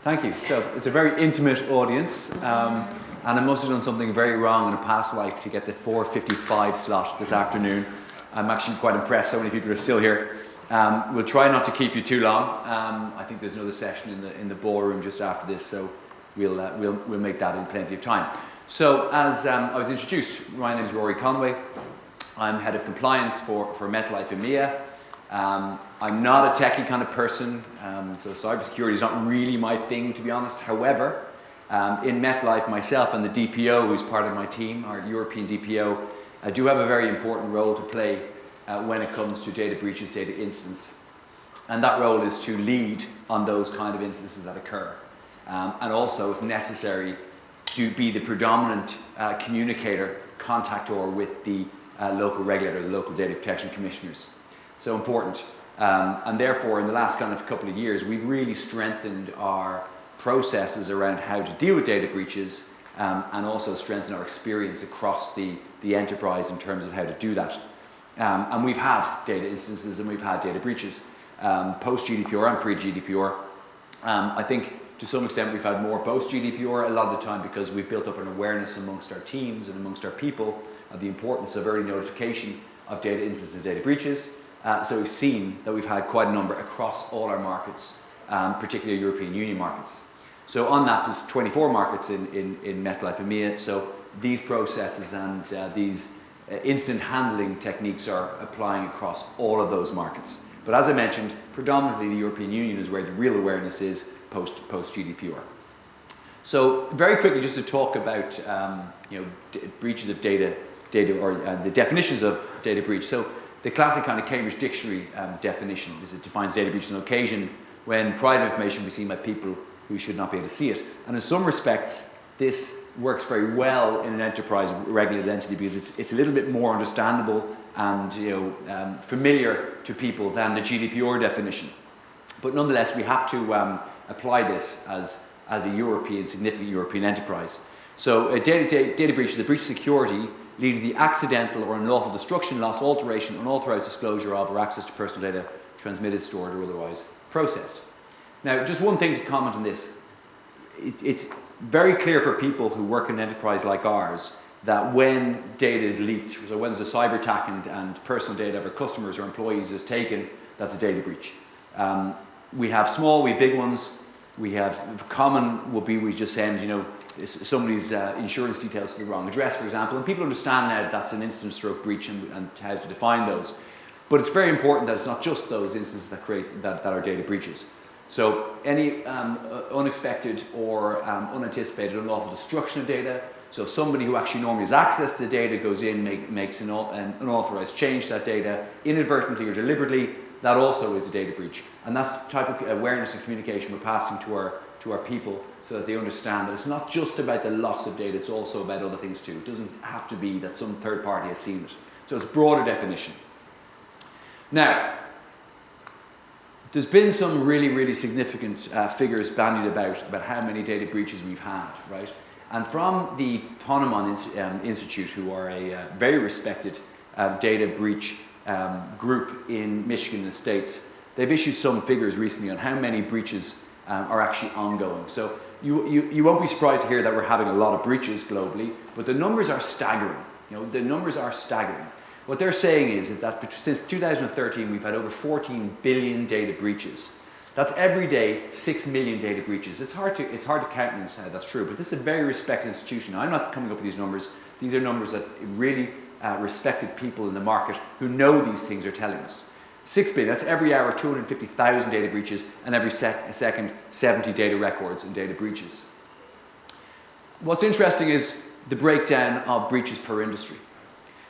Thank you. So it's a very intimate audience, and I must have done something very wrong in a past life to get the 4:55 slot this afternoon. I'm actually quite impressed so many people are still here. We'll try not to keep you too long. I think there's another session in the ballroom just after this, so we'll make that in plenty of time. So as I was introduced, my name is Rory Conway. I'm head of compliance for MetLife EMEA. I'm not a techie kind of person, so cybersecurity is not really my thing, to be honest. However, in MetLife, myself and the DPO, who's part of my team, our European DPO, do have a very important role to play when it comes to data breaches, data incidents. And that role is to lead on those kind of instances that occur. And also, if necessary, to be the predominant communicator, contactor with the local regulator, the local data protection commissioners. So important. And therefore, in the last kind of couple of years, we've really strengthened our processes around how to deal with data breaches and also strengthen our experience across the enterprise in terms of how to do that. And we've had data instances and we've had data breaches, post-GDPR and pre-GDPR. I think to some extent we've had more post-GDPR a lot of the time because we've built up an awareness amongst our teams and amongst our people of the importance of early notification of data incidents and data breaches. So we've seen that we've had quite a number across all our markets, particularly European Union markets. So on that, there's 24 markets in MetLife EMEA. So these processes and these instant handling techniques are applying across all of those markets. But as I mentioned, predominantly the European Union is where the real awareness is post-GDPR. So very quickly, just to talk about breaches of data or the definitions of data breach. So the classic kind of Cambridge Dictionary definition is it defines data breach as an occasion when private information be seen by people who should not be able to see it. And in some respects, this works very well in an enterprise regulated entity because it's a little bit more understandable and familiar to people than the GDPR definition. But nonetheless, we have to apply this as a significant European enterprise. So a data breach is a breach of security leading to the accidental or unlawful destruction, loss, alteration, unauthorized disclosure of or access to personal data transmitted, stored, or otherwise processed. Now, just one thing to comment on this. It's very clear for people who work in an enterprise like ours that when data is leaked, so when there's a cyber attack and personal data of our customers or employees is taken, that's a data breach. We have small, we have big ones. We have common will be we just send somebody's insurance details to the wrong address, for example, and people understand now that that's an incident stroke breach and how to define those. But it's very important that it's not just those instances that are data breaches. So any unexpected or unanticipated unlawful destruction of data. So if somebody who actually normally has access to the data goes in, makes an unauthorized change to that data, inadvertently or deliberately, that also is a data breach. And that's the type of awareness and communication we're passing to our people so that they understand that it's not just about the loss of data, it's also about other things too. It doesn't have to be that some third party has seen it. So it's a broader definition. Now, there's been some really, really significant figures bandied about how many data breaches we've had, right? And from the Ponemon Institute, who are a very respected data breach group in Michigan and the States, they've issued some figures recently on how many breaches are actually ongoing. So you won't be surprised to hear that we're having a lot of breaches globally, but the numbers are staggering. The numbers are staggering. What they're saying is that since 2013, we've had over 14 billion data breaches. That's every day 6 million data breaches. It's hard to countenance how that's true, but this is a very respected institution. I'm not coming up with these numbers. These are numbers that really respected people in the market who know these things are telling us. 6 billion, that's every hour 250,000 data breaches, and every second 70 data records and data breaches. What's interesting is the breakdown of breaches per industry.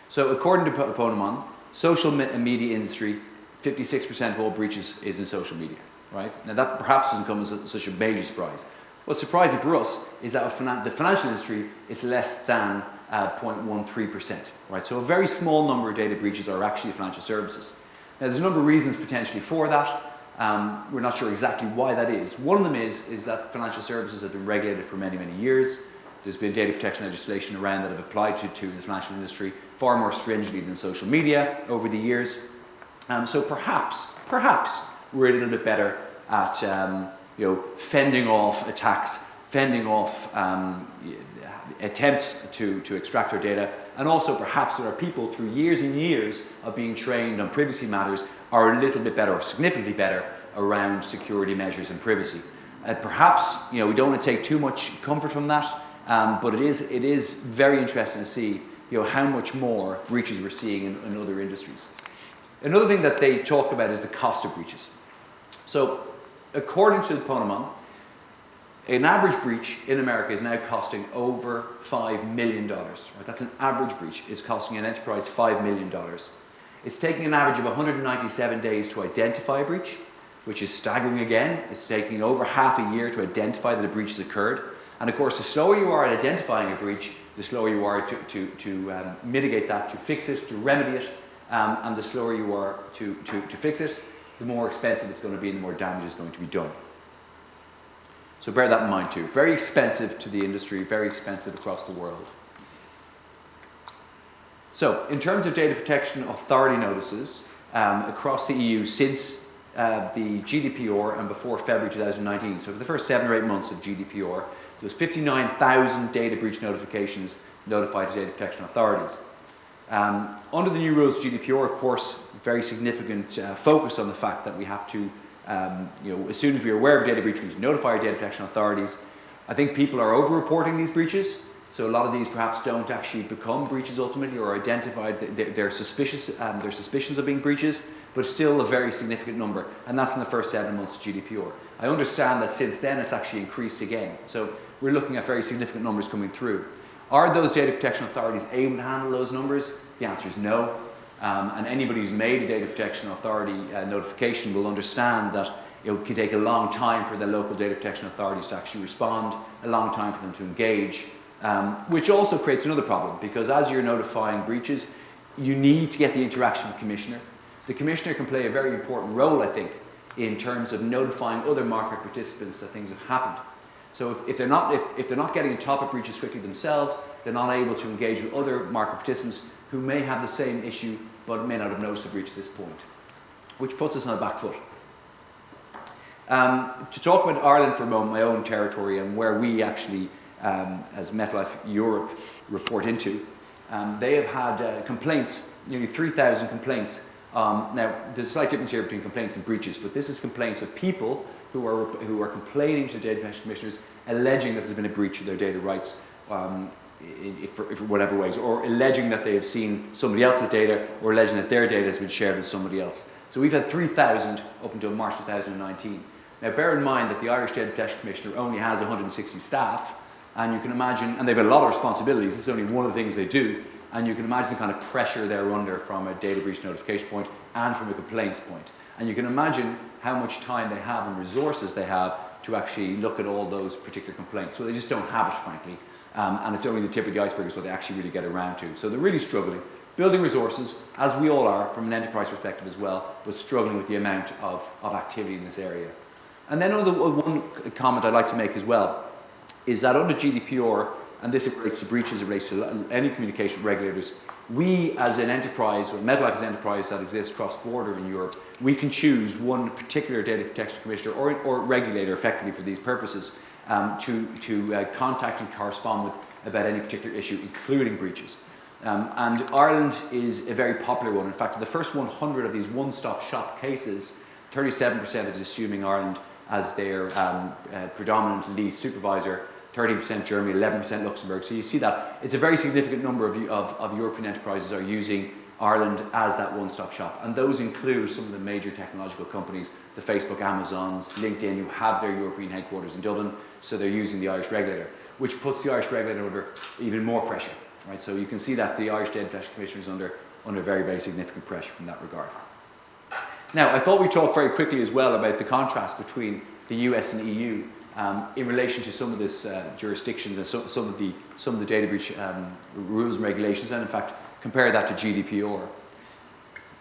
So according to Ponemon, social media industry, 56% of all breaches is in social media, right? Now that perhaps doesn't come as such a major surprise. What's surprising for us is that the financial industry, it's less than 0.13%, right? So a very small number of data breaches are actually financial services. Now there's a number of reasons potentially for that. We're not sure exactly why that is. One of them is that financial services have been regulated for many, many years. There's been data protection legislation around that have applied to the financial industry far more stringently than social media over the years. So perhaps we're a little bit better at fending off attacks, fending off attempts to extract our data, and also perhaps that our people, through years and years of being trained on privacy matters, are a little bit better or significantly better around security measures and privacy. Perhaps we don't want to take too much comfort from that, but it is very interesting to see how much more breaches we're seeing in other industries. Another thing that they talk about is the cost of breaches. So, according to the Ponemon, an average breach in America is now costing over $5 million. Right? That's an average breach. It's costing an enterprise $5 million. It's taking an average of 197 days to identify a breach, which is staggering again. It's taking over half a year to identify that a breach has occurred. And of course, the slower you are at identifying a breach, the slower you are to mitigate that, to fix it, to remedy it, and the slower you are to fix it, the more expensive it's going to be and the more damage is going to be done. So bear that in mind too. Very expensive to the industry, very expensive across the world. So in terms of data protection authority notices across the EU since the GDPR and before February 2019, so for the first 7 or 8 months of GDPR, there was 59,000 data breach notifications notified to data protection authorities. Under the new rules of GDPR, of course, very significant focus on the fact that we have to, as soon as we are aware of data breach, we need to notify our data protection authorities. I think people are over-reporting these breaches, so a lot of these perhaps don't actually become breaches ultimately or identified. They're suspicious, their suspicions of being breaches, but still a very significant number, and that's in the first 7 months of GDPR. I understand that since then it's actually increased again, so we're looking at very significant numbers coming through. Are those data protection authorities able to handle those numbers? The answer is no. And anybody who's made a data protection authority notification will understand that it can take a long time for the local data protection authorities to actually respond, a long time for them to engage, which also creates another problem, because as you're notifying breaches, you need to get the interaction with the commissioner. The commissioner can play a very important role, I think, in terms of notifying other market participants that things have happened. So if they're not getting on top of breaches quickly themselves, they're not able to engage with other market participants who may have the same issue but may not have noticed the breach at this point, which puts us on the back foot. To talk about Ireland for a moment, my own territory, and where we actually, as MetLife Europe, report into, they have had complaints, nearly 3,000 complaints. Now, there's a slight difference here between complaints and breaches, but this is complaints of people who are complaining to data protection commissioners, alleging that there's been a breach of their data rights for whatever ways, or alleging that they have seen somebody else's data, or alleging that their data has been shared with somebody else. So we've had 3,000 up until March 2019. Now bear in mind that the Irish Data Protection Commissioner only has 160 staff, and you can imagine, and they've a lot of responsibilities, it's only one of the things they do, and you can imagine the kind of pressure they're under from a data breach notification point and from a complaints point. And you can imagine how much time they have and resources they have to actually look at all those particular complaints. So they just don't have it, frankly. And it's only the tip of the iceberg is what they actually really get around to. So they're really struggling, building resources, as we all are from an enterprise perspective as well, but struggling with the amount of activity in this area. And then one comment I'd like to make as well is that under GDPR, and this relates to breaches, it relates to any communication with regulators, we as an enterprise, or MetLife as an enterprise that exists cross-border in Europe, we can choose one particular data protection commissioner or regulator effectively for these purposes to contact and correspond with about any particular issue, including breaches. And Ireland is a very popular one. In fact, in the first 100 of these one-stop shop cases, 37% is assuming Ireland as their predominant lead supervisor, 30% Germany, 11% Luxembourg. So you see that it's a very significant number of European enterprises are using Ireland as that one-stop shop. And those include some of the major technological companies, the Facebook, Amazons, LinkedIn, who have their European headquarters in Dublin, so they're using the Irish regulator, which puts the Irish regulator under even more pressure. Right? So you can see that the Irish Data Protection Commissioner is under very, very significant pressure from that regard. Now, I thought we'd talk very quickly as well about the contrast between the US and EU in relation to some of this jurisdictions and some of the data breach rules and regulations, and in fact compare that to GDPR.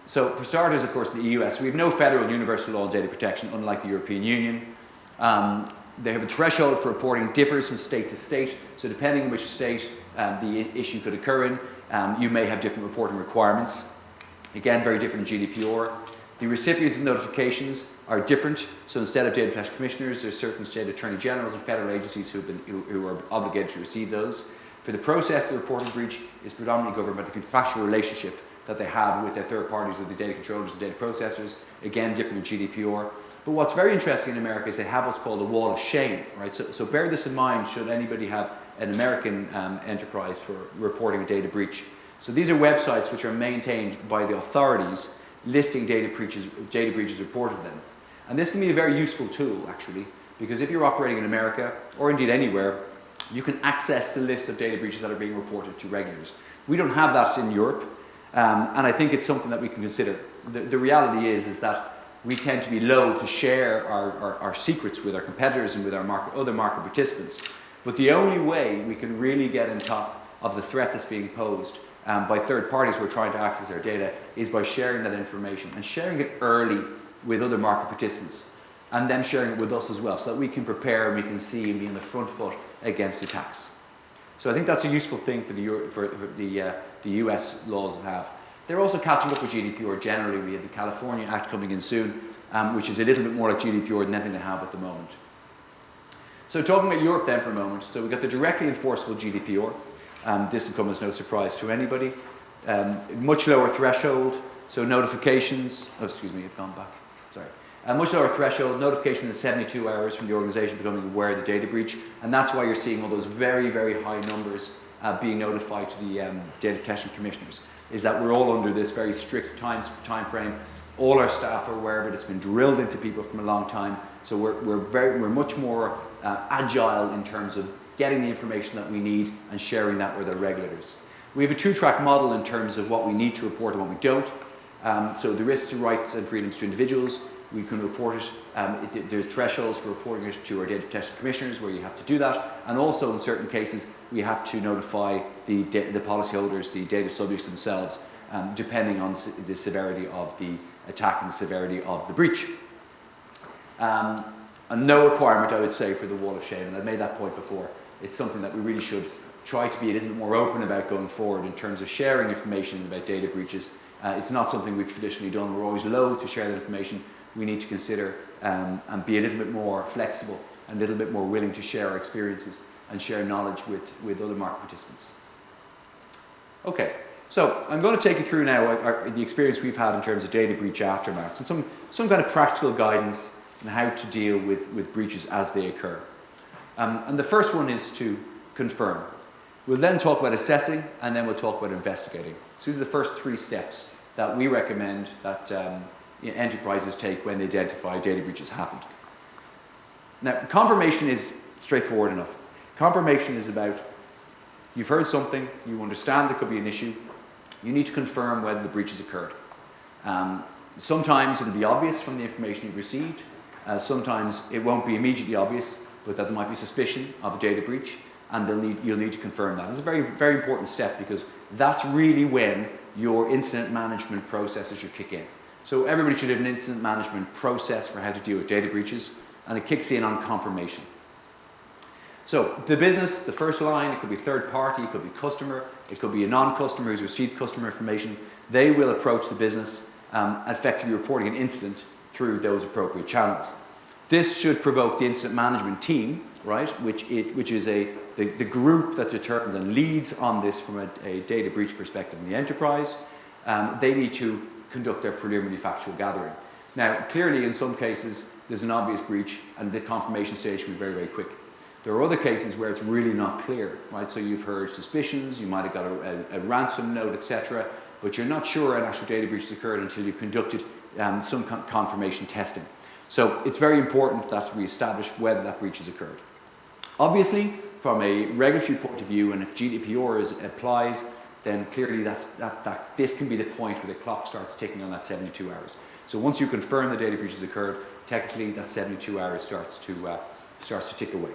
So for starters, of course, in the US, we have no federal universal law on data protection, unlike the European Union. They have a threshold for reporting differs from state to state, so depending on which state the issue could occur in, you may have different reporting requirements. Again, very different in GDPR. The recipients of notifications are different. So instead of data protection commissioners, there's certain state attorney generals and federal agencies who are obligated to receive those. For the process, the reporting breach is predominantly governed by the contractual relationship that they have with their third parties, with the data controllers and data processors. Again, different with GDPR. But what's very interesting in America is they have what's called a wall of shame, right? So bear this in mind should anybody have an American enterprise for reporting a data breach. So these are websites which are maintained by the authorities listing data breaches reported them. And this can be a very useful tool, actually, because if you're operating in America, or indeed anywhere, you can access the list of data breaches that are being reported to regulators. We don't have that in Europe, and I think it's something that we can consider. The reality is that we tend to be loath to share our secrets with our competitors and with our other market participants. But the only way we can really get on top of the threat that's being posed by third parties who are trying to access our data is by sharing that information and sharing it early with other market participants, and then sharing it with us as well, so that we can prepare and we can see and be on the front foot against attacks. So I think that's a useful thing for the US laws have. They're also catching up with GDPR generally. We have the California Act coming in soon, which is a little bit more like GDPR than anything they have at the moment. So talking about Europe then for a moment, so we've got the directly enforceable GDPR. This will come as no surprise to anybody. Much lower threshold, so notifications, I've gone back, sorry. Much lower threshold, notification in 72 hours from the organisation becoming aware of the data breach, and that's why you're seeing all those very, very high numbers being notified to the data protection commissioners, is that we're all under this very strict time frame. All our staff are aware of it, it's been drilled into people from a long time, so we're much more agile in terms of getting the information that we need and sharing that with our regulators. We have a two-track model in terms of what we need to report and what we don't. So the risks to rights and freedoms to individuals, we can report it. There's thresholds for reporting it to our data protection commissioners where you have to do that. And also in certain cases, we have to notify the policyholders, the data subjects themselves, depending on the severity of the attack and the severity of the breach. And no requirement, I would say, for the wall of shame. And I've made that point before. It's something that we really should try to be a little bit more open about going forward in terms of sharing information about data breaches. It's not something we've traditionally done. We're always loath to share that information. We need to consider and be a little bit more flexible and a little bit more willing to share our experiences and share knowledge with other market participants. Okay, so I'm going to take you through now the experience we've had in terms of data breach aftermaths and some kind of practical guidance on how to deal with breaches as they occur. And the first one is to confirm. We'll then talk about assessing, and then we'll talk about investigating. So these are the first three steps that we recommend that enterprises take when they identify data breaches happened. Now, confirmation is straightforward enough. Confirmation is about you've heard something, you understand there could be an issue, you need to confirm whether the breach has occurred. Sometimes it'll be obvious from the information you've received. Sometimes it won't be immediately obvious, but that there might be suspicion of a data breach, and you'll need to confirm that. It's a very, very important step because that's really when your incident management processes should kick in. So everybody should have an incident management process for how to deal with data breaches, and it kicks in on confirmation. So the business, the first line, it could be third party, it could be customer, it could be a non-customer who's received customer information. They will approach the business effectively reporting an incident through those appropriate channels. This should provoke the incident management team, right, which is the group that determines and leads on this from a data breach perspective in the enterprise. They need to conduct their preliminary factual gathering. Now, clearly in some cases there's an obvious breach and the confirmation stage can be very, very quick. There are other cases where it's really not clear, right? So you've heard suspicions, you might have got a ransom note, etc., but you're not sure an actual data breach has occurred until you've conducted some confirmation testing. So it's very important that we establish whether that breach has occurred. Obviously, from a regulatory point of view, and if GDPR applies, then clearly this can be the point where the clock starts ticking on that 72 hours. So once you confirm the data breach has occurred, technically that 72 hours starts to tick away.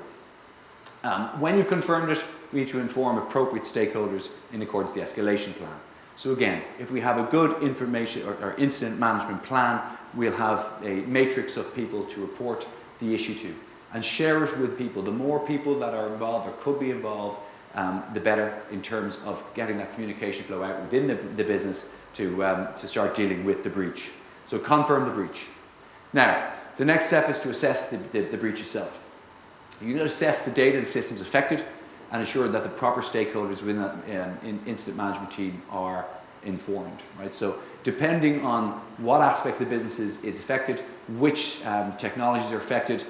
When you've confirmed it, we need to inform appropriate stakeholders in accordance with the escalation plan. So again, if we have a good information or incident management plan, we'll have a matrix of people to report the issue to and share it with people. The more people that are involved or could be involved, the better in terms of getting that communication flow out within the business to start dealing with the breach. So confirm the breach. Now, the next step is to assess the breach itself. You can assess the data and systems affected and ensure that the proper stakeholders within that incident management team are informed, right? So depending on what aspect of the business is affected, which technologies are affected,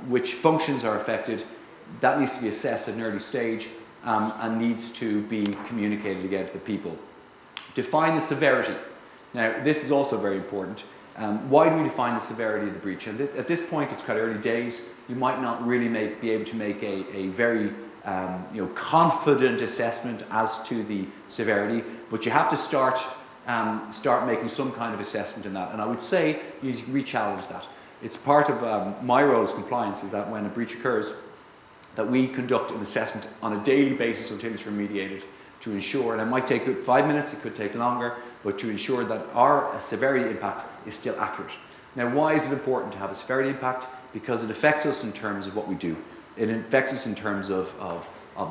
which functions are affected, that needs to be assessed at an early stage and needs to be communicated again to the people. Define the severity. Now, this is also very important. Why do we define the severity of the breach? And at this point, it's quite early days. You might not really be able to make a very confident assessment as to the severity, but you have to start making some kind of assessment in that. And I would say you need to re-challenge that. It's part of my role as compliance is that when a breach occurs, that we conduct an assessment on a daily basis until it's remediated to ensure, and it might take 5 minutes, it could take longer, but to ensure that our severity impact is still accurate. Now, why is it important to have a severity impact? Because it affects us in terms of what we do. It affects us in terms of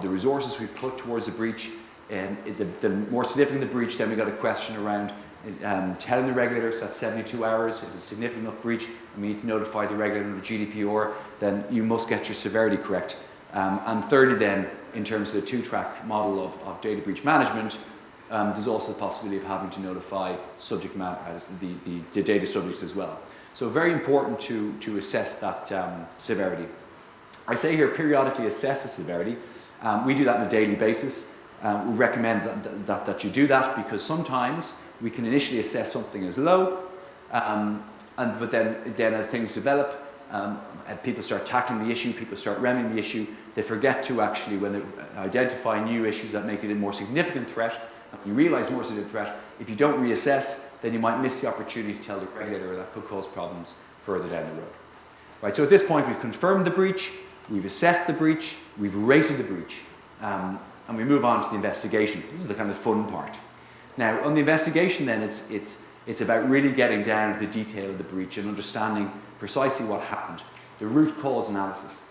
the resources we put towards the breach. And the more significant the breach, then we got a question around telling the regulators that's 72 hours. If it's a significant enough breach and we need to notify the regulator under GDPR, then you must get your severity correct. And thirdly then, in terms of the two-track model of data breach management, there's also the possibility of having to notify subject matter, the data subjects as well. So very important to assess that severity. I say here periodically assess the severity. We do that on a daily basis. We recommend that you do that because sometimes we can initially assess something as low, but then as things develop, and people start tackling the issue, people start remedying the issue, they forget to actually, when they identify new issues that make it a more significant threat, and you realize more significant threat, if you don't reassess, then you might miss the opportunity to tell the regulator that could cause problems further down the road. Right, so at this point we've confirmed the breach, we've assessed the breach, we've rated the breach, and we move on to the investigation. This is the kind of fun part. Now, on the investigation then, it's about really getting down to the detail of the breach and understanding precisely what happened, the root cause analysis.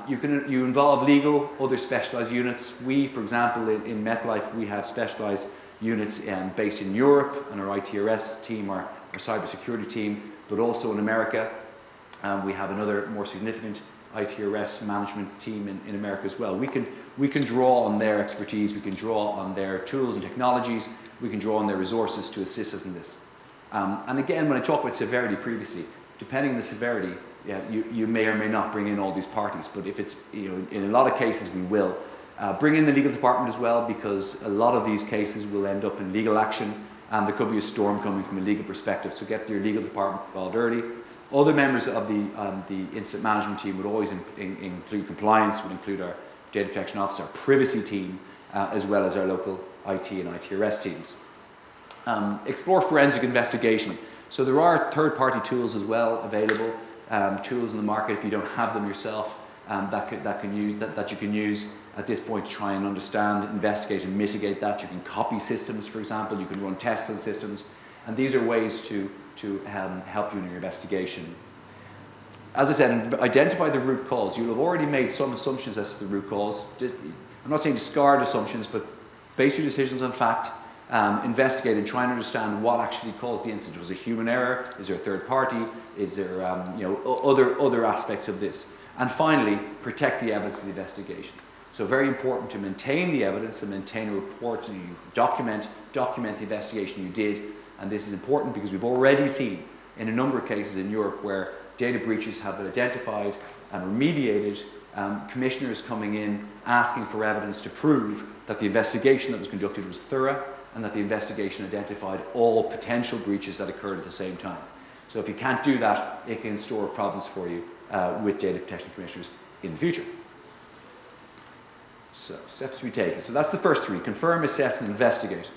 You involve legal, other specialised units. We, for example, in MetLife, we have specialised units based in Europe, and our ITRS team, our cybersecurity team, but also in America. We have another more significant ITRS management team in America as well. We can draw on their expertise, we can draw on their tools and technologies, we can draw on their resources to assist us in this. And again, when I talked about severity previously, depending on the severity, you may or may not bring in all these parties, but if it's, in a lot of cases we will. Bring in the legal department as well, because a lot of these cases will end up in legal action and there could be a storm coming from a legal perspective, so get your legal department involved early. Other members of the incident management team would always include compliance, would include our data protection officer, our privacy team, as well as our local IT and ITRS teams. Explore forensic investigation. So there are third-party tools as well available, tools in the market if you don't have them yourself, that you can use at this point to try and understand, investigate and mitigate that. You can copy systems, for example, you can run tests on systems, and these are ways to help you in your investigation. As I said, identify the root cause. You'll have already made some assumptions as to the root cause. I'm not saying discard assumptions, but base your decisions on fact, investigate and try and understand what actually caused the incident. Was it human error? Is there a third party? Is there other aspects of this? And finally, protect the evidence of the investigation. So very important to maintain the evidence and maintain a report, and you document the investigation you did. And this is important because we've already seen in a number of cases in Europe where data breaches have been identified and remediated, commissioners coming in asking for evidence to prove that the investigation that was conducted was thorough and that the investigation identified all potential breaches that occurred at the same time. So if you can't do that, it can store problems for you with data protection commissioners in the future. So steps we take. So that's the first three: confirm, assess, and investigate.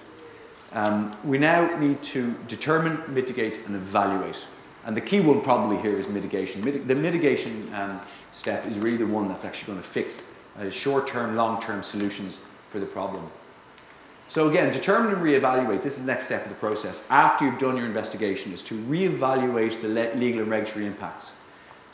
We now need to determine, mitigate, and evaluate. And the key one probably here is mitigation. The mitigation step is really the one that's actually going to fix short-term, long-term solutions for the problem. So again, determine and reevaluate. This is the next step of the process. After you've done your investigation, is to reevaluate the legal and regulatory impacts.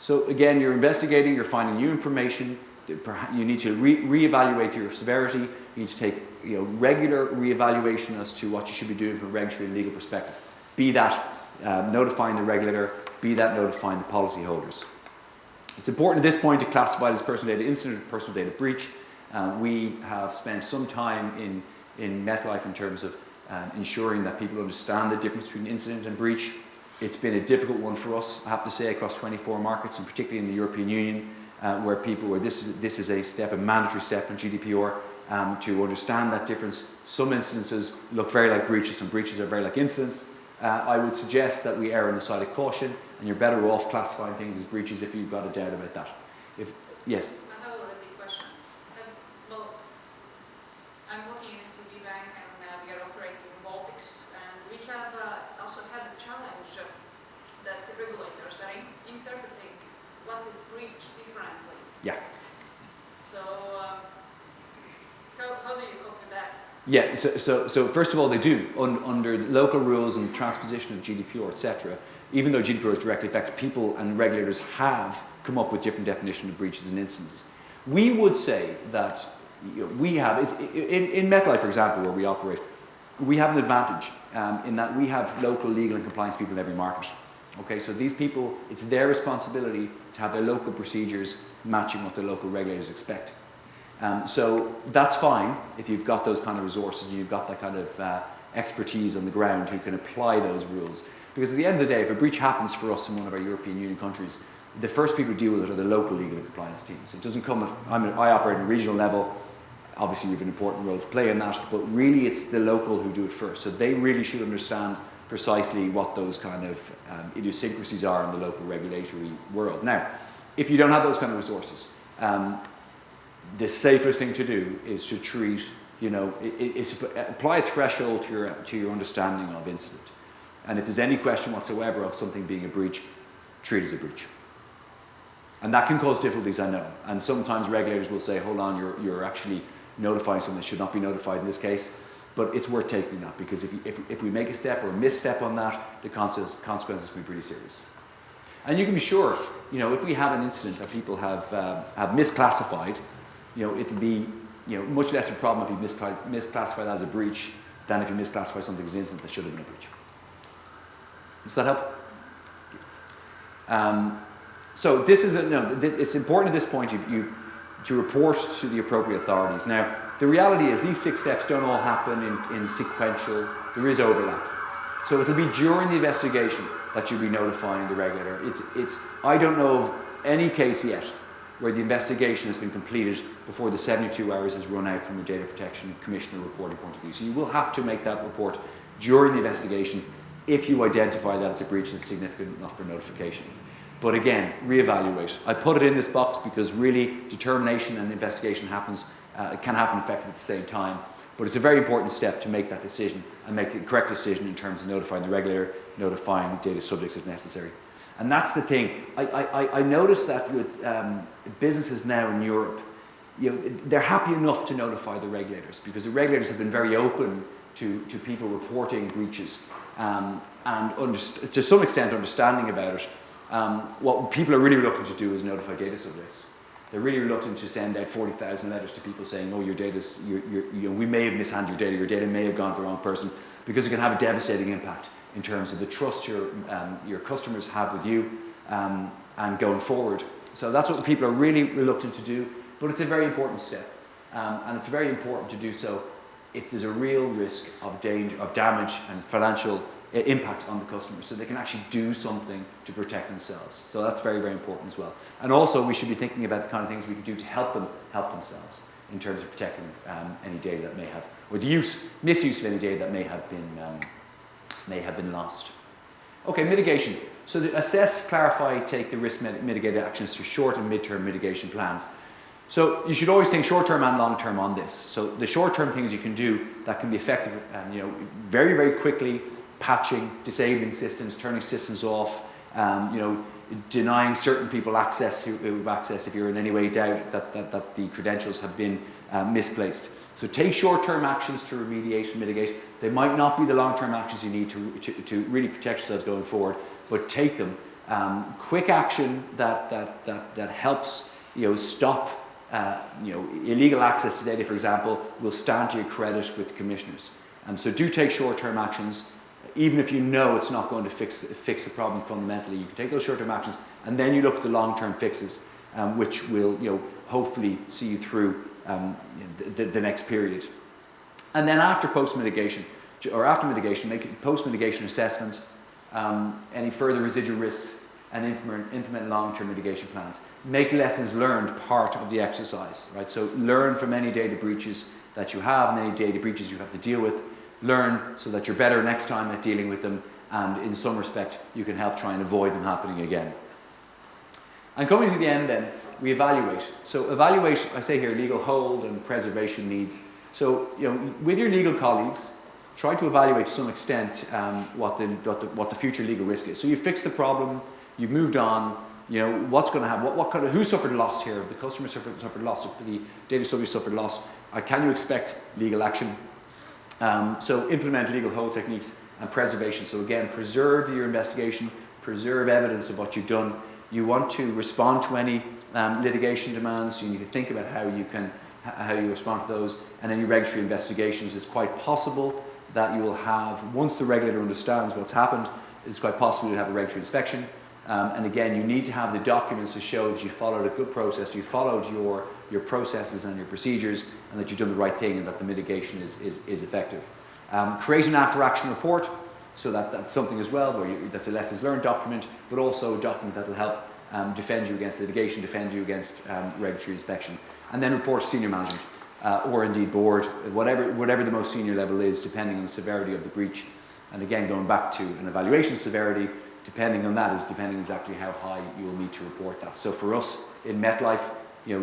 So again, you're investigating, you're finding new information. You need to reevaluate your severity. You need to take regular reevaluation as to what you should be doing from a regulatory and legal perspective. Be that notifying the regulator, be that notifying the policyholders. It's important at this point to classify it as personal data incident or personal data breach. We have spent some time in MetLife in terms of ensuring that people understand the difference between incident and breach. It's been a difficult one for us, I have to say, across 24 markets, and particularly in the European Union, where this is a mandatory step in GDPR, to understand that difference. Some instances look very like breaches, some breaches are very like incidents. I would suggest that we err on the side of caution, and you're better off classifying things as breaches if you've got a doubt about that. Yes? I have already a question. Well, I'm working in a CB bank, and we are operating in Baltics, and we have also had a challenge that the regulators are interpreting what is breach differently. Yeah. So how do you cope with that? Yeah, so first of all, they do. Under local rules and transposition of GDPR, etc., even though GDPR is directly affected, people and regulators have come up with different definitions of breaches and instances. We would say that we have, in MetLife, for example, where we operate, we have an advantage in that we have local legal and compliance people in every market. Okay, so these people, it's their responsibility to have their local procedures matching what the local regulators expect. So that's fine if you've got those kind of resources and you've got that kind of expertise on the ground who can apply those rules. Because at the end of the day, if a breach happens for us in one of our European Union countries, the first people who deal with it are the local legal and compliance teams. It doesn't come, I operate at a regional level, obviously you have an important role to play in that, but really it's the local who do it first. So they really should understand precisely what those kind of idiosyncrasies are in the local regulatory world. Now, if you don't have those kind of resources, the safest thing to do is to treat, apply a threshold to your understanding of incident. And if there's any question whatsoever of something being a breach, treat it as a breach. And that can cause difficulties, I know. And sometimes regulators will say, hold on, you're actually notifying something that should not be notified in this case. But it's worth taking that, because if we make a step or a misstep on that, the consequences can be pretty serious. And you can be sure, if we have an incident that people have misclassified, it'll be much less of a problem if you misclassify that as a breach than if you misclassify something as an incident that should have been a breach. Does that help? So this is it's important at this point to report to the appropriate authorities. Now, the reality is these 6 steps don't all happen in sequential. There is overlap. So it'll be during the investigation that you'll be notifying the regulator. I don't know of any case yet where the investigation has been completed before the 72 hours has run out from a data protection commissioner reporting point of view. So you will have to make that report during the investigation if you identify that it's a breach that's significant enough for notification. But again, reevaluate. I put it in this box because really determination and investigation can happen effectively at the same time. But it's a very important step to make that decision and make the correct decision in terms of notifying the regulator, notifying data subjects if necessary. And that's the thing. I noticed that with businesses now in Europe, they're happy enough to notify the regulators because the regulators have been very open to people reporting breaches and to some extent understanding about it. What people are really reluctant to do is notify data subjects. They're really reluctant to send out 40,000 letters to people saying, "Oh, your data's, we may have mishandled your data may have gone to the wrong person," because it can have a devastating impact in terms of the trust your customers have with you and going forward. So that's what people are really reluctant to do, but it's a very important step, and it's very important to do so if there's a real risk of danger, of damage and financial impact on the customers, so they can actually do something to protect themselves. So that's very, very important as well. And also we should be thinking about the kind of things we can do to help themselves in terms of protecting any data that may have, or the misuse of any data that may have been lost. Okay, mitigation. So to assess, clarify, take the risk mitigated actions through short and mid-term mitigation plans. So you should always think short-term and long-term on this. So the short-term things you can do that can be effective, very, very quickly. Patching, disabling systems, turning systems off, denying certain people access who have access if you're in any way doubt that the credentials have been misplaced. So take short-term actions to remediate and mitigate. They might not be the long-term actions you need to really protect yourselves going forward, but take them. Quick action that helps stop illegal access to data, for example, will stand to your credit with commissioners. So do take short-term actions. even if you know it's not going to fix the problem fundamentally. You can take those short-term actions, and then you look at the long-term fixes, which will hopefully see you through the next period. And then after post-mitigation, or after mitigation, make post-mitigation assessment, any further residual risks, and implement long-term mitigation plans. Make lessons learned part of the exercise, right? So learn from any data breaches that you have and any data breaches you have to deal with. Learn so that you're better next time at dealing with them, and in some respect you can help try and avoid them happening again. And coming to the end then, we evaluate. So evaluate, I say here, legal hold and preservation needs. So with your legal colleagues, try to evaluate to some extent what the future legal risk is. So you fixed the problem, you've moved on, what's going to happen, who suffered loss here? The customer suffered loss, the data subject suffered loss. Can you expect legal action? So implement legal hold techniques and preservation. So again, preserve your investigation, preserve evidence of what you've done. You want to respond to any litigation demands. You need to think about how you respond to those. And any regulatory investigations, it's quite possible that you will have, once the regulator understands what's happened, it's quite possible you'll have a regulatory inspection. And again, you need to have the documents to show that you followed a good process, you followed your processes and your procedures, and that you've done the right thing and that the mitigation is effective. Create an after-action report, so that's something as well, that's a lessons learned document, but also a document that will help defend you against litigation, defend you against regulatory inspection. And then report to senior management, or indeed board, whatever the most senior level is, depending on the severity of the breach. And again, going back to an evaluation severity, depending on that is depending exactly how high you will need to report that. So for us in MetLife,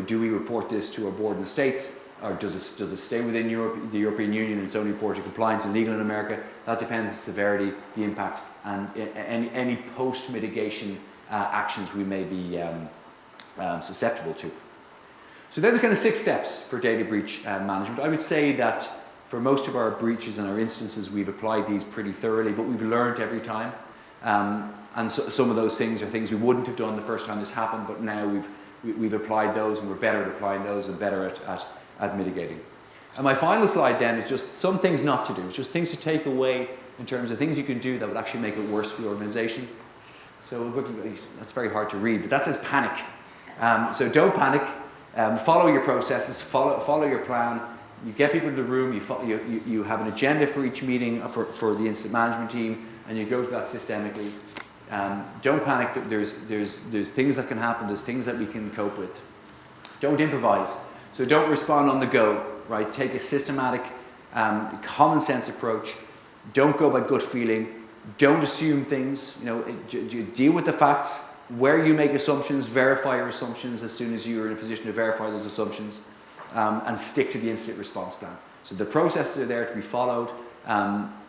do we report this to our board in the States, or does it stay within the European Union and it's only reported to compliance and legal in America? That depends on the severity, the impact, and any post-mitigation actions we may be susceptible to. So there's kind of 6 steps for data breach management. I would say that for most of our breaches and our instances, we've applied these pretty thoroughly, but we've learned every time. And so, some of those things are things we wouldn't have done the first time this happened, but now we've applied those, and we're better at applying those and better at mitigating. And my final slide then is just some things not to do, just things to take away in terms of things you can do that would actually make it worse for the organization. So that's very hard to read, but that says panic. So don't panic. Follow your processes, follow your plan. You get people in the room, you have an agenda for each meeting for the incident management team, and you go to that systemically. Don't panic. There's things that can happen. There's things that we can cope with. Don't improvise. So don't respond on the go, right? Take a systematic, common sense approach. Don't go by gut feeling. Don't assume things. Deal with the facts. Where you make assumptions, verify your assumptions as soon as you're in a position to verify those assumptions, and stick to the incident response plan. So the processes are there to be followed.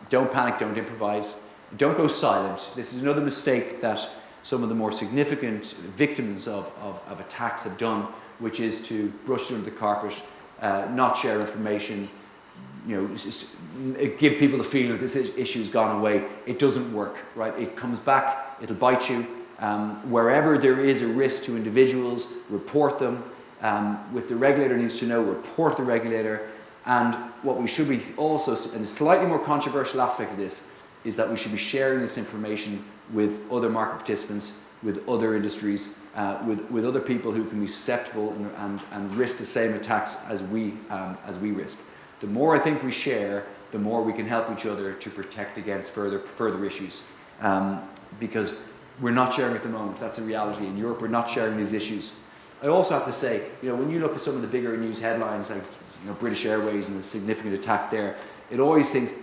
Don't panic. Don't improvise. Don't go silent. This is another mistake that some of the more significant victims of attacks have done, which is to brush it under the carpet, not share information, give people the feeling that this issue's gone away. It doesn't work, right? It comes back, it'll bite you. Wherever there is a risk to individuals, report them. If the regulator needs to know, report the regulator. And what we should be also, and a slightly more controversial aspect of this, is that we should be sharing this information with other market participants, with other industries, with other people who can be susceptible and risk the same attacks as we risk. The more I think we share, the more we can help each other to protect against further issues. Because we're not sharing at the moment. That's a reality. In Europe, we're not sharing these issues. I also have to say, when you look at some of the bigger news headlines, like British Airways and the significant attack there, I always think,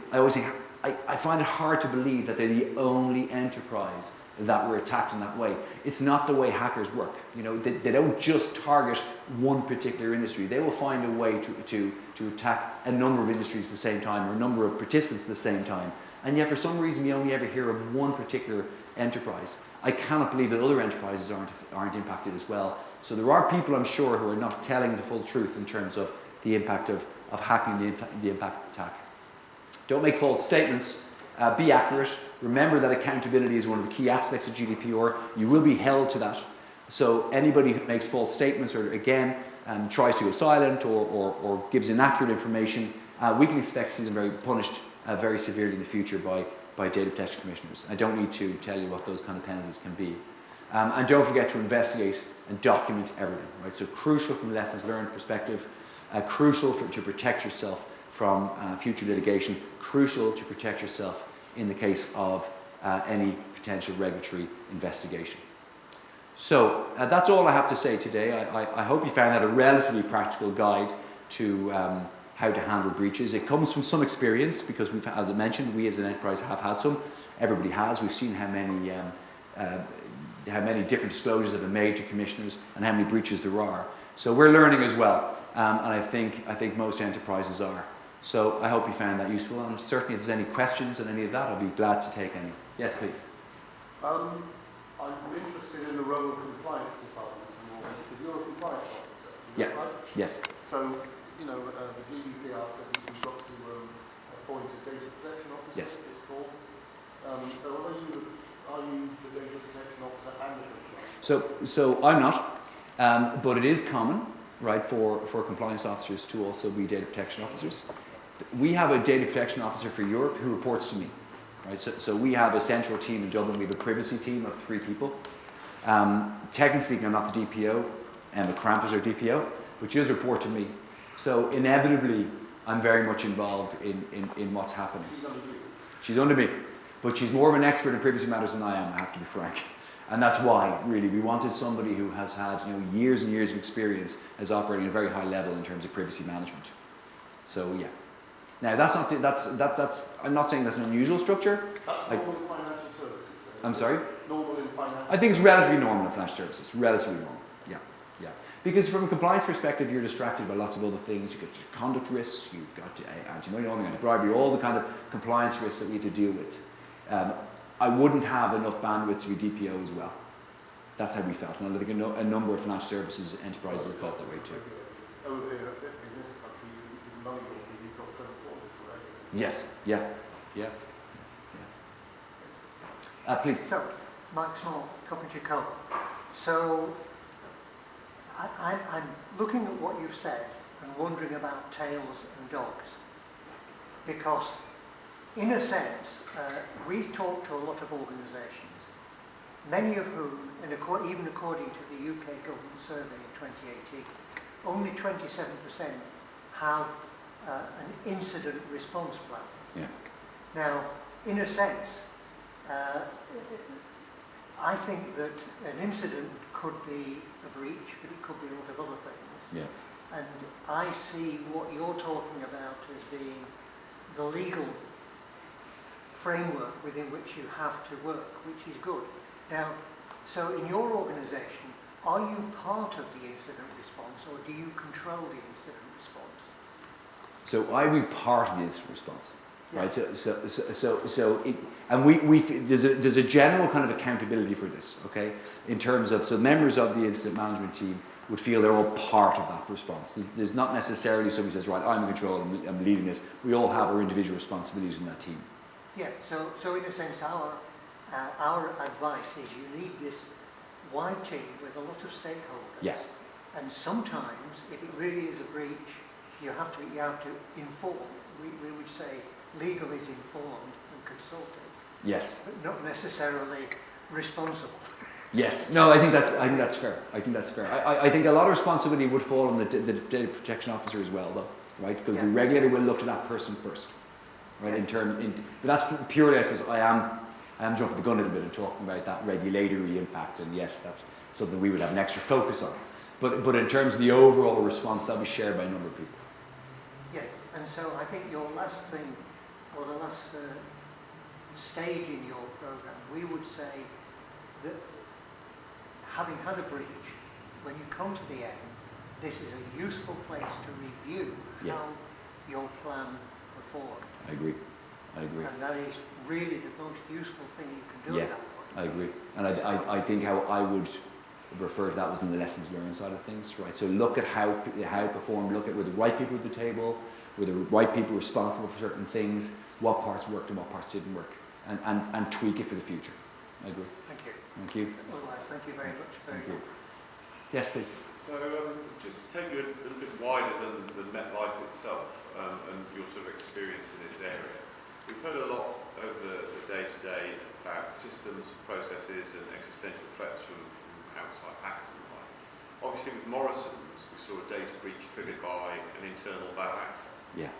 I find it hard to believe that they're the only enterprise that were attacked in that way. It's not the way hackers work. They don't just target one particular industry. They will find a way to attack a number of industries at the same time, or a number of participants at the same time. And yet, for some reason, you only ever hear of one particular enterprise. I cannot believe that other enterprises aren't impacted as well. So there are people, I'm sure, who are not telling the full truth in terms of the impact of hacking, the impact attack. Don't make false statements. Be accurate. Remember that accountability is one of the key aspects of GDPR. You will be held to that. So anybody who makes false statements, or again, tries to go silent or gives inaccurate information, we can expect to see them punished very severely in the future by by data protection commissioners. I don't need to tell you what those kind of penalties can be. And don't forget to investigate and document everything, right? So crucial from a lessons learned perspective, crucial to protect yourself from future litigation, crucial to protect yourself in the case of any potential regulatory investigation. So that's all I have to say today. I hope you found that a relatively practical guide to how to handle breaches. It comes from some experience because we've, as I mentioned, we as an enterprise have had some. Everybody has. We've seen how many different disclosures have been made to commissioners and how many breaches there are. So we're learning as well, and I think most enterprises are. So I hope you found that useful, and certainly if there's any questions on any of that, I'll be glad to take any. Yes, please. I'm interested in the role of compliance departments and all this, because you're a compliance officer, is that right? Yes. So, the GDPR says that you've got to appoint a data protection officer, Yes. it's called. So are you the data protection officer and the compliance? So I'm not, but it is common, right, for compliance officers to also be data protection officers. We have a data protection officer for Europe who reports to me. Right, so we have a central team in Dublin. We have a privacy team of 3 people. Technically speaking, I'm not the DPO. Emma Cramp is our DPO, but she does report to me. So inevitably, I'm very much involved in what's happening. She's under you. She's under me, but she's more of an expert in privacy matters than I am, I have to be frank. And that's why, really, we wanted somebody who has had years and years of experience as operating at a very high level in terms of privacy management. So yeah. Now that's I'm not saying that's an unusual structure. That's normal in financial services. Then. I'm sorry? Normal in financial. I think it's relatively normal in financial services. Relatively normal. Yeah. Because from a compliance perspective, you're distracted by lots of other things. You've got your conduct risks. You've got anti-money laundering, anti-bribery, all the kind of compliance risks that we have to deal with. I wouldn't have enough bandwidth to be DPO as well. That's how we felt, and I think a number of financial services enterprises have felt that way too. In this country, you money laundering, you've got 24 different regulators. Yes. Yeah. Please. So, Mike Small, Coventry Co. So, I'm looking at what you've said and wondering about tails and dogs. Because, in a sense, we talk to a lot of organisations, many of whom, and even according to the UK government survey in 2018, only 27% have an incident response plan. Yeah. Now, in a sense, I think that an incident could be a breach, but it could be a lot of other things. Yeah. And I see what you're talking about as being the legal framework within which you have to work, which is good. Now, so in your organisation, are you part of the incident response, or do you control the incident response? So I be part of the incident response, Yeah. right? There's a general kind of accountability for this, okay? In terms of, so members of the incident management team would feel they're all part of that response. There's not necessarily somebody says, right, I'm in control, I'm leading this. We all have our individual responsibilities in that team. Yeah. So in a sense, our advice is you need this wide team with a lot of stakeholders. Yeah. And sometimes, if it really is a breach, you have to inform. We would say legal is informed and consulted. Yes. But not necessarily responsible. Yes. No, I think that's fair. I think a lot of responsibility would fall on the data protection officer as well, though, right? Because the regulator will look to that person first, right? Yeah. But that's purely, I suppose, I am jumping the gun a little bit and talking about that regulatory impact, and yes, that's something we would have an extra focus on. But in terms of the overall response, that was shared by a number of people. Yes, and so I think your last thing, or the last stage in your program, we would say that having had a breach, when you come to the end, this is a useful place to review how your plan performed. I agree. And that is really the most useful thing you can do at that point. I agree. And I think how I would refer to that was in the lessons learned side of things, right? So look at how it performed, look at were the right people at the table, were the right people responsible for certain things, what parts worked and what parts didn't work, and tweak it for the future. I agree. Thank you. Thank you. Otherwise, thank you very much. Thank you. Yes, please. So just to take you a little bit wider than MetLife itself and your sort of experience in this area, we've heard a lot over the day-to-day about systems, processes and existential threats from outside hackers and the like. Obviously with Morrison's, we saw a data breach triggered by an internal bad actor. Yeah.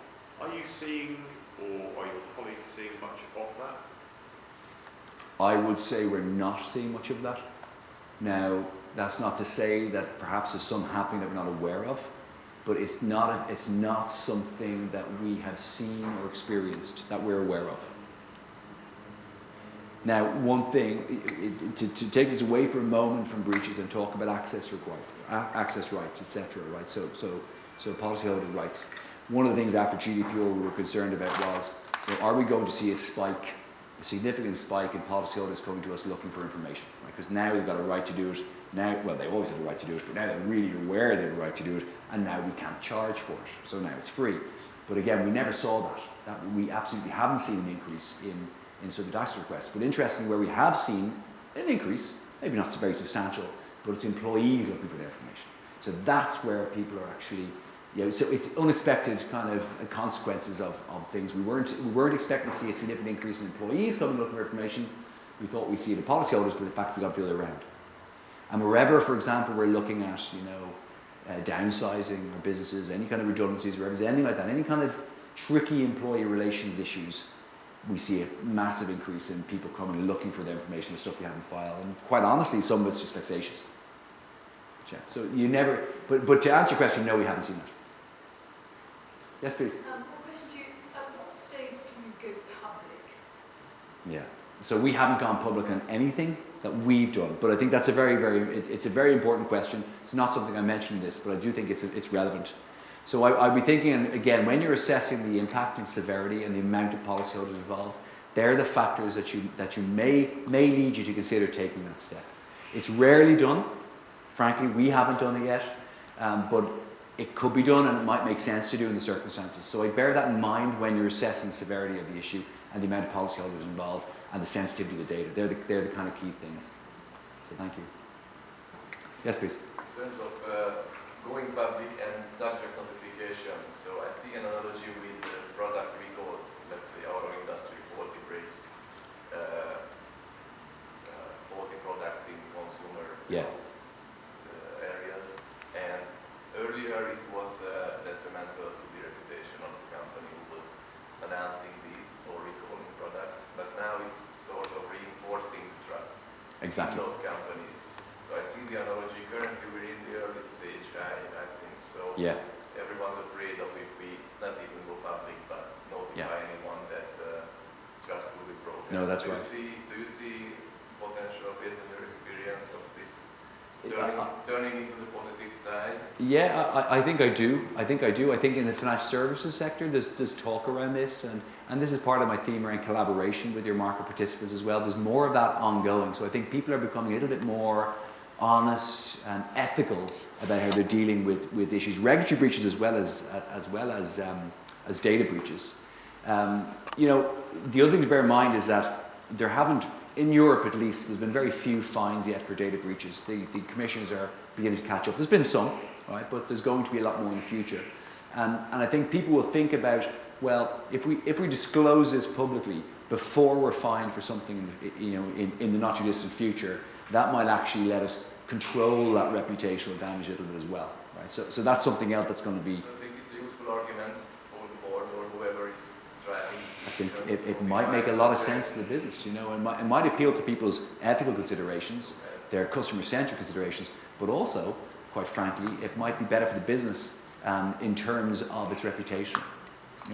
Are you seeing, or are your colleagues seeing much of that? I would say we're not seeing much of that. Now, that's not to say that perhaps there's some happening that we're not aware of, but it's not something that we have seen or experienced that we're aware of. Now, one thing, to take us away for a moment from breaches and talk about access rights, etc. Right? So policyholder rights. One of the things after GDPR we were concerned about was, are we going to see a significant spike in policyholders coming to us looking for information? Right? Because now they've got a right to do it. Now, well, they always had a right to do it, but now they're really aware they have a right to do it, and now we can't charge for it. So now it's free. But again, we never saw that. We absolutely haven't seen an increase in subject access requests. But interestingly, where we have seen an increase, maybe not so very substantial, but it's employees looking for the information. So that's where people are actually, so it's unexpected kind of consequences of things. We weren't expecting to see a significant increase in employees coming looking for information. We thought we'd see the policyholders, but in fact we got the other way around. And wherever, for example, we're looking at, downsizing our businesses, any kind of redundancies, or anything like that, any kind of tricky employee relations issues, we see a massive increase in people coming looking for the information, the stuff we have in file. And quite honestly, some of it's just vexatious. Yeah. So you never, but to answer your question, no, we haven't seen that. Yes, please. What question do you, at what stage do you go public? Yeah. So we haven't gone public on anything that we've done, but I think that's a it's a very important question. It's not something I mentioned in this, but I do think it's relevant. So I'd be thinking, and again, when you're assessing the impact and severity and the amount of policyholders involved, they're the factors that you may lead you to consider taking that step. It's rarely done. Frankly, we haven't done it yet, but it could be done, and it might make sense to do in the circumstances. So I bear that in mind when you're assessing the severity of the issue and the amount of policyholders involved and the sensitivity of the data. They're the kind of key things. So thank you. Yes, please. In terms of going public and subject notifications, so I see an analogy with product recalls, let's say auto industry, faulty brakes, faulty products in consumer areas. And earlier it was detrimental to the reputation of the company who was announcing these or recalling products, but now it's sort of reinforcing trust in those companies. So I see the analogy. Currently we're in the early stage, I think. So everyone's afraid of if we not even go public, but notify anyone that trust will be broken. No, that's right. Do you see potential based on your experience of this turning into the positive side? Yeah, I think I do. I think in the financial services sector, there's talk around this, and this is part of my theme around collaboration with your market participants as well. There's more of that ongoing. So I think people are becoming a little bit more honest and ethical about how they're dealing with issues, regulatory breaches as well as data breaches. The other thing to bear in mind is that there haven't, in Europe at least, there's been very few fines yet for data breaches. The commissions are beginning to catch up. There's been some, right, but there's going to be a lot more in the future. And I think people will think about, well, if we disclose this publicly before we're fined for something, in the not too distant future, that might actually let us control that reputational damage a little bit as well, right? So that's something else that's going to be. So I think it's a useful argument for the board or whoever is driving. I think it might make a lot of sense to the business, it might appeal to people's ethical considerations, their customer-centric considerations, but also, quite frankly, it might be better for the business in terms of its reputation.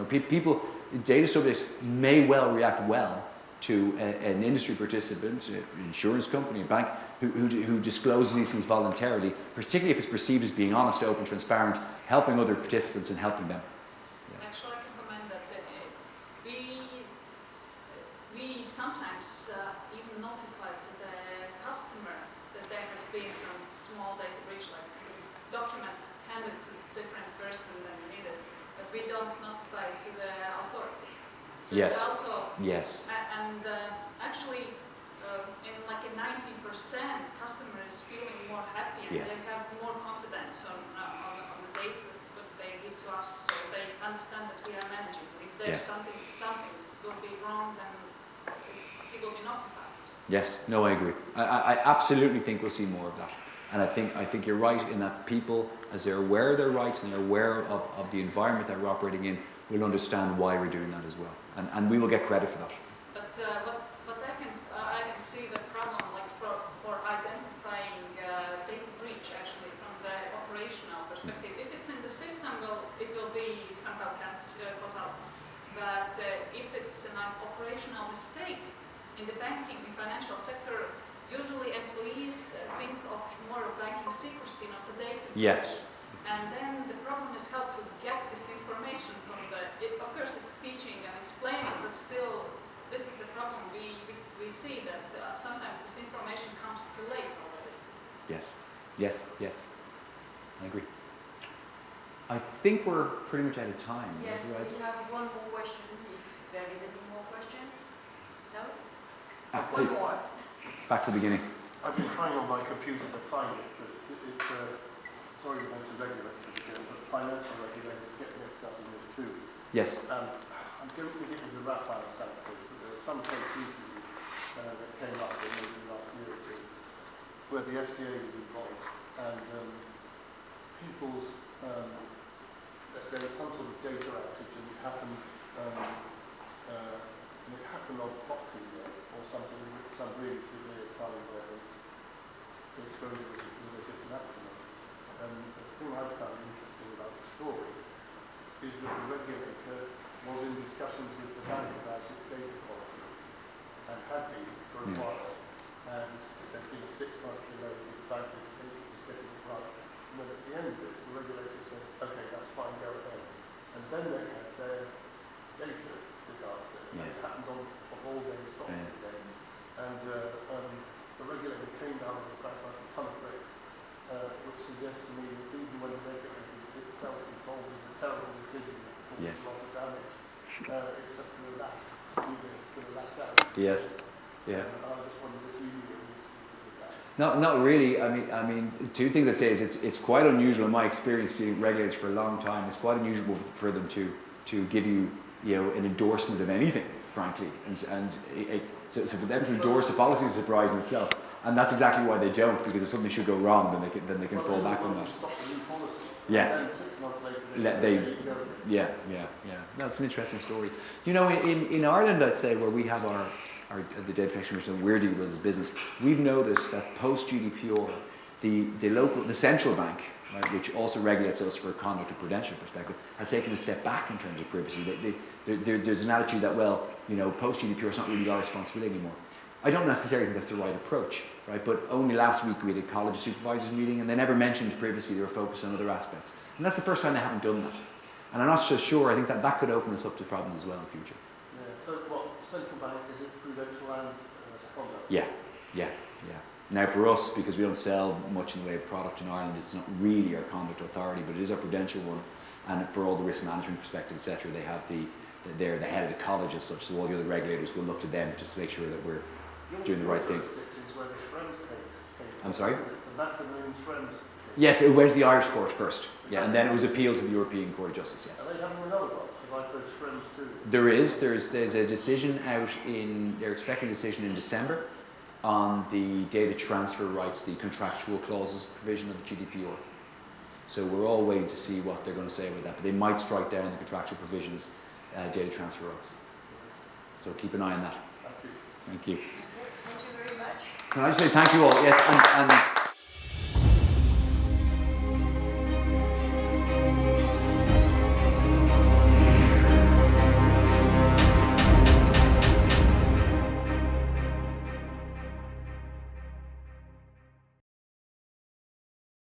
People, data subjects may well react well to an industry participant, an insurance company, a bank, who discloses these things voluntarily, particularly if it's perceived as being honest, open, transparent, helping other participants and helping them. Actually, I can comment that we sometimes even notify to the customer that there has been some small data breach, like document handed to a different person than needed, but we don't notify to the authority. So Yes. it's also, Yes. and actually, in like a 90%, customer is feeling more happy and they have more confidence on the data that they give to us, so they understand that we are managing. If there's something will be wrong, then it will be notified. Yes, no, I agree. I absolutely think we'll see more of that. And I think you're right in that people, as they're aware of their rights and they're aware of the environment that we're operating in, will understand why we're doing that as well. And we will get credit for that. But I can see the problem, like for identifying data breach actually from the operational perspective. If it's in the system, well, it will be somehow cut out. But if it's an operational mistake in the banking and financial sector, usually employees think of more of banking secrecy, not the data breach. Yes. And then the problem is how to get this information from of course it's teaching and explaining, but still this is the problem. We see that sometimes this information comes too late already. Yes. I agree. I think we're pretty much out of time. Yes, right? we have one more question, if there is any more question. No? Please, One more. back to the beginning. I've been trying on my computer to find it, but it's sorry to mention regulators again, but financial regulators get mixed up in this too. Yes. I don't think it was the Raphael factors, but there was some case recently that came up in maybe last year or two, where the FCA was involved, and people's there was some sort of data outage, and it happened on Boxing Day or something, some really severe time where the exposure was as if an accident. And the thing I found interesting about the story is that the regulator was in discussions with the bank about its data policy, and had been for a while, and there's been a 6-month delay with the bank was getting it right. And then at the end of it, the regulator said, okay, that's fine, go ahead. And then they had their data disaster. Yeah. It happened on of all days, Boxing Day. And the regulator came down with a crack like a ton of bricks, which suggests to me that even when the regulator is itself involved in a terrible decision that causes Yes. a lot of damage, it's just going to relax out. Yes. Yeah. And I just wondered if you knew any instances of that. Not really. I mean, two things I'd say is it's quite unusual in my experience dealing with regulators for a long time. It's quite unusual for them to give you an endorsement of anything, frankly, so for them to endorse the policy is a surprise in itself, and that's exactly why they don't, because if something should go wrong, then they can fall back on that. Stop the new policy. Yeah. And then 6 months later, Yeah. No, it's an interesting story. In Ireland, I'd say, where we have our the data protection commission, we're dealing with as a business, we've noticed that post GDPR, the central bank, right, which also regulates us for conduct and prudential perspective, has taken a step back in terms of privacy. There's an attitude that, post GDPR, it's not really our responsibility anymore. I don't necessarily think that's the right approach, right? But only last week we had a college of supervisors meeting, and they never mentioned privacy. They were focused on other aspects, and that's the first time they haven't done that. And I'm not so sure. I think that could open us up to problems as well in the future. Yeah. So what central bank is it? Prudential and conduct. Yeah. Now for us, because we don't sell much in the way of product in Ireland, it's not really our conduct authority, but it is our prudential one. And for all the risk management perspective, etc., they have they're the head of the college as such. So all the other regulators will look to them just to make sure that we're doing the right thing. Where the Schrems case came I'm sorry? The Maximilian Schrems case. Yes, it went to the Irish court first. Yeah, and then it was appealed to the European Court of Justice. Yes. Are they having another one? Because I've heard Schrems too. There's a decision out they're expecting a decision in December on the data transfer rights, the contractual clauses provision of the GDPR. So we're all waiting to see what they're going to say about that, but they might strike down the contractual provisions, data transfer rights. So keep an eye on that. Thank you. Thank you. Thank you very much. Can I just say thank you all? Yes, and